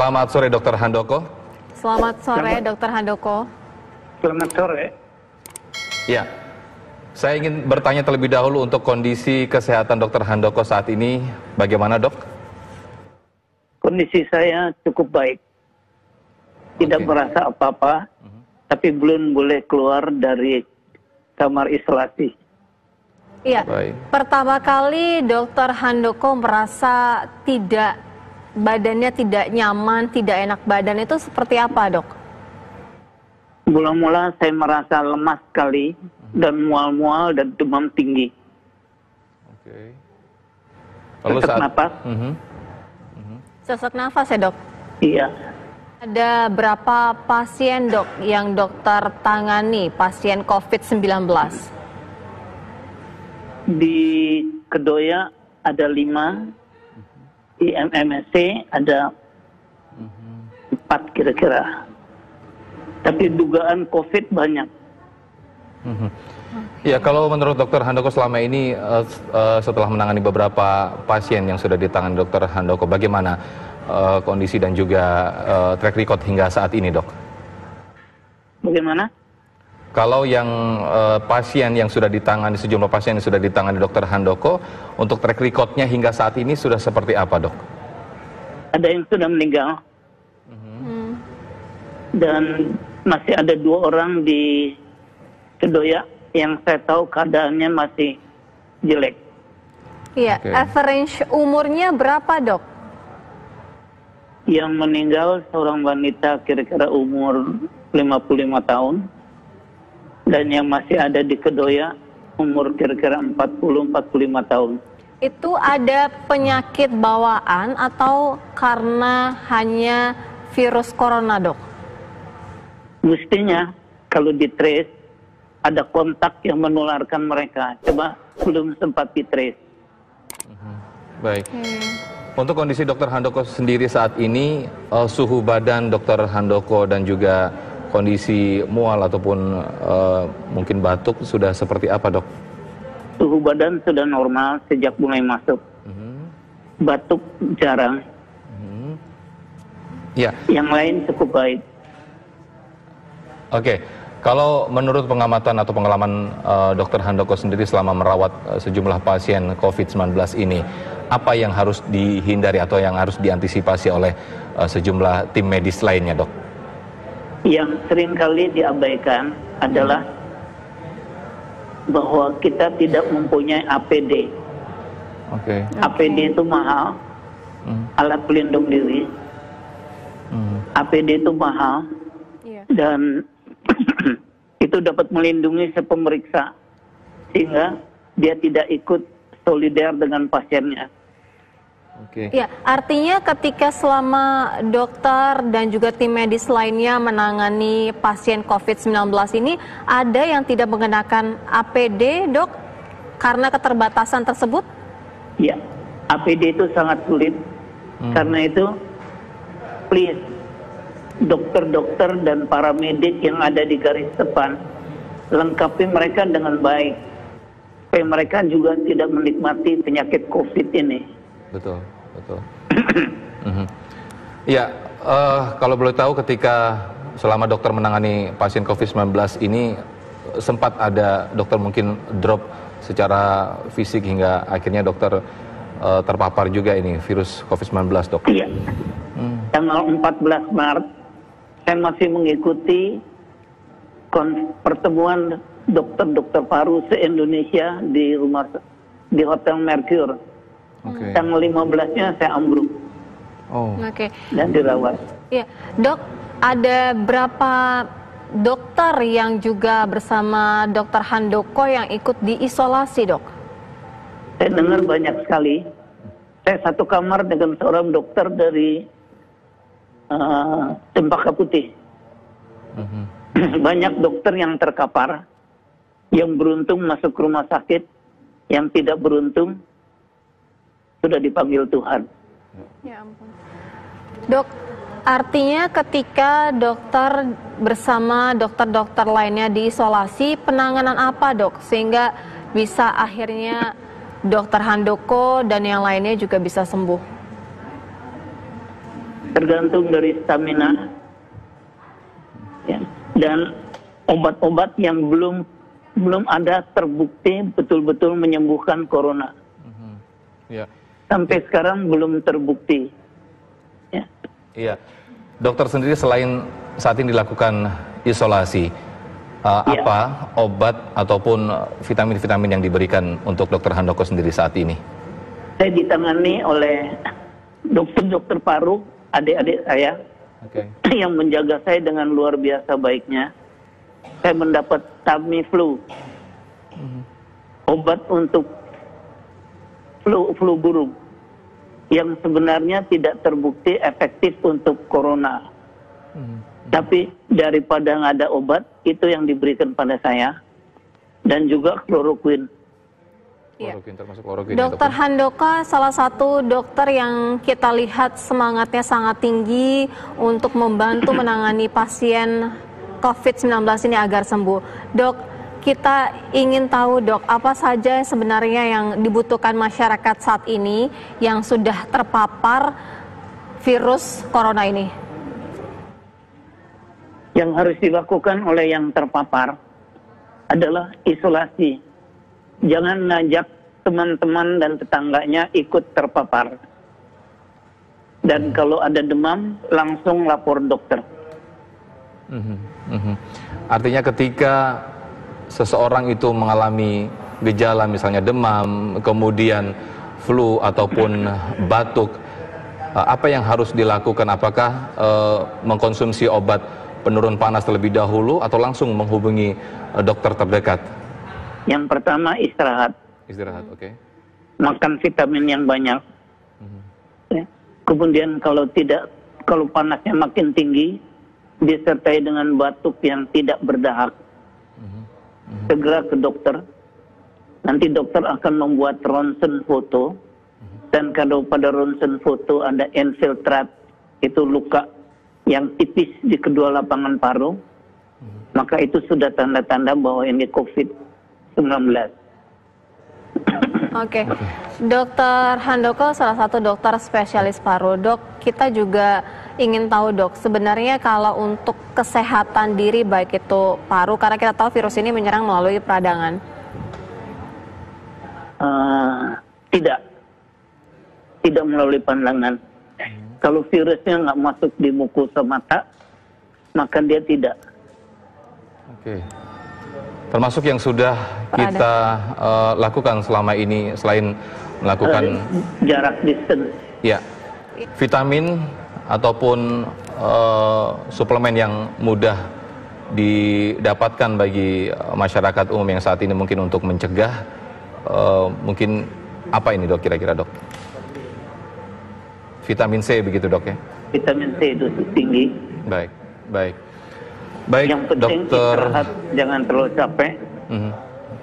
Selamat sore Dr. Handoko. Selamat sore Dr. Handoko. Selamat sore. Ya, saya ingin bertanya terlebih dahulu untuk kondisi kesehatan Dr. Handoko saat ini. Bagaimana dok? Kondisi saya cukup baik. Tidak merasa apa-apa, tapi belum boleh keluar dari kamar isolasi. Iya, pertama kali Dr. Handoko merasa badannya tidak nyaman, tidak enak badan itu seperti apa dok? Mula-mula saya merasa lemas sekali dan mual-mual dan demam tinggi. Oke. Lalu sesak nafas. Sesak nafas ya dok? Iya. Ada berapa pasien dok yang dokter tangani pasien COVID-19? Di Kedoya ada 5, di MMSC ada 4 kira-kira. Tapi dugaan COVID banyak. Ya, kalau menurut Dr. Handoko selama ini setelah menangani beberapa pasien yang sudah ditangani Dr. Handoko, bagaimana kondisi dan juga track record hingga saat ini dok? Bagaimana? Kalau yang pasien yang sudah ditangani, sejumlah pasien yang sudah ditangani Dr. Handoko, untuk track recordnya hingga saat ini sudah seperti apa dok? Ada yang sudah meninggal. Dan masih ada 2 orang di Kedoya yang saya tahu keadaannya masih jelek. Iya, average umurnya berapa dok? Yang meninggal seorang wanita kira-kira umur 55 tahun. Dan yang masih ada di Kedoya umur kira-kira 40-45 tahun. Itu ada penyakit bawaan atau karena hanya virus corona dok? Mestinya kalau di-trace ada kontak yang menularkan mereka. Coba belum sempat di-trace. Baik. Untuk kondisi Dr. Handoko sendiri saat ini, suhu badan Dr. Handoko dan juga kondisi mual ataupun mungkin batuk sudah seperti apa dok? Suhu badan sudah normal sejak mulai masuk. Batuk jarang. Ya. Yang lain cukup baik. Oke. Kalau menurut pengamatan atau pengalaman Dr. Handoko sendiri selama merawat sejumlah pasien COVID-19 ini, apa yang harus dihindari atau yang harus diantisipasi oleh sejumlah tim medis lainnya dok? Yang seringkali diabaikan adalah bahwa kita tidak mempunyai APD. APD itu mahal, alat pelindung diri. APD itu mahal, dan itu dapat melindungi si pemeriksa, sehingga dia tidak ikut solider dengan pasiennya. Ya, artinya ketika selama dokter dan juga tim medis lainnya menangani pasien COVID-19 ini, ada yang tidak mengenakan APD, dok, karena keterbatasan tersebut? Ya, APD itu sangat sulit. Karena itu, please, dokter-dokter dan para medik yang ada di garis depan, lengkapi mereka dengan baik, supaya mereka juga tidak menikmati penyakit COVID ini. Betul. Ya, kalau boleh tahu ketika selama dokter menangani pasien COVID-19 ini sempat ada dokter mungkin drop secara fisik hingga akhirnya dokter terpapar juga ini virus COVID-19 dok? Iya. Tanggal 14 Maret saya masih mengikuti pertemuan dokter-dokter paru se-Indonesia di Hotel Mercure. Tanggal 15-nya saya ambruk. Dan dirawat. Ya, dok, ada berapa dokter yang juga bersama Dr. Handoko yang ikut diisolasi, dok? Saya dengar banyak sekali. Saya satu kamar dengan seorang dokter dari Cempaka Putih. Banyak dokter yang terkapar, yang beruntung masuk rumah sakit, yang tidak beruntung sudah dipanggil Tuhan. Ya ampun. Dok, artinya ketika dokter bersama dokter-dokter lainnya diisolasi, penanganan apa dok? Sehingga bisa akhirnya Dr. Handoko dan yang lainnya juga bisa sembuh. tergantung dari stamina, ya. Dan obat-obat yang belum ada terbukti betul-betul menyembuhkan corona. Ya. Sampai sekarang belum terbukti. Ya. Iya. Dokter sendiri selain saat ini dilakukan isolasi, apa obat ataupun vitamin-vitamin yang diberikan untuk Dokter Handoko sendiri saat ini? Saya ditangani oleh dokter-dokter paru, adik-adik saya, yang menjaga saya dengan luar biasa baiknya. Saya mendapat Tamiflu, obat untuk flu burung, yang sebenarnya tidak terbukti efektif untuk corona. Tapi daripada nggak ada obat, itu yang diberikan pada saya, dan juga kloroquine. Ya. Dokter Handoko salah satu dokter yang kita lihat semangatnya sangat tinggi untuk membantu menangani pasien COVID-19 ini agar sembuh. Dok, kita ingin tahu dok, apa saja sebenarnya yang dibutuhkan masyarakat saat ini yang sudah terpapar virus corona ini? Yang harus dilakukan oleh yang terpapar adalah isolasi. Jangan ngajak teman-teman dan tetangganya ikut terpapar. Dan kalau ada demam, langsung lapor dokter. Artinya ketika seseorang itu mengalami gejala misalnya demam, kemudian flu ataupun batuk, apa yang harus dilakukan? Apakah mengkonsumsi obat penurun panas terlebih dahulu atau langsung menghubungi dokter terdekat? Yang pertama istirahat. Istirahat, oke. Makan vitamin yang banyak. Ya. Kemudian kalau panasnya makin tinggi, disertai dengan batuk yang tidak berdahak, segera ke dokter. Nanti dokter akan membuat ronsen foto, dan kalau pada ronsen foto ada infiltrat, itu luka yang tipis di kedua lapangan paru, maka itu sudah tanda-tanda bahwa ini COVID-19. Oke. Dokter Handoko salah satu dokter spesialis paru. Dok, kita juga ingin tahu dok, sebenarnya kalau untuk kesehatan diri baik itu paru, karena kita tahu virus ini menyerang melalui peradangan. Tidak melalui pandangan. Kalau virusnya nggak masuk di mukosa mata, maka dia tidak. Oke. Termasuk yang sudah kita lakukan selama ini selain melakukan jarak distance. Ya, vitamin ataupun suplemen yang mudah didapatkan bagi masyarakat umum yang saat ini mungkin untuk mencegah, mungkin apa ini dok kira-kira dok? Vitamin C begitu dok ya? Vitamin C itu tinggi. Baik, baik. Baik, yang penting dokter, istirahat, jangan terlalu capek,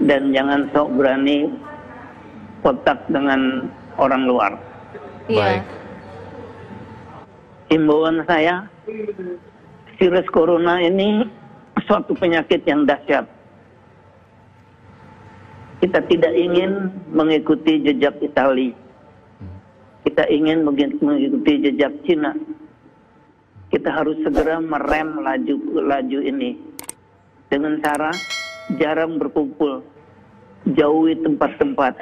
dan jangan sok berani kontak dengan orang luar. Baik. Himbauan saya, virus corona ini suatu penyakit yang dahsyat. Kita tidak ingin mengikuti jejak Italia. Kita ingin mengikuti jejak Cina. Kita harus segera merem laju ini dengan cara jarang berkumpul, jauhi tempat-tempat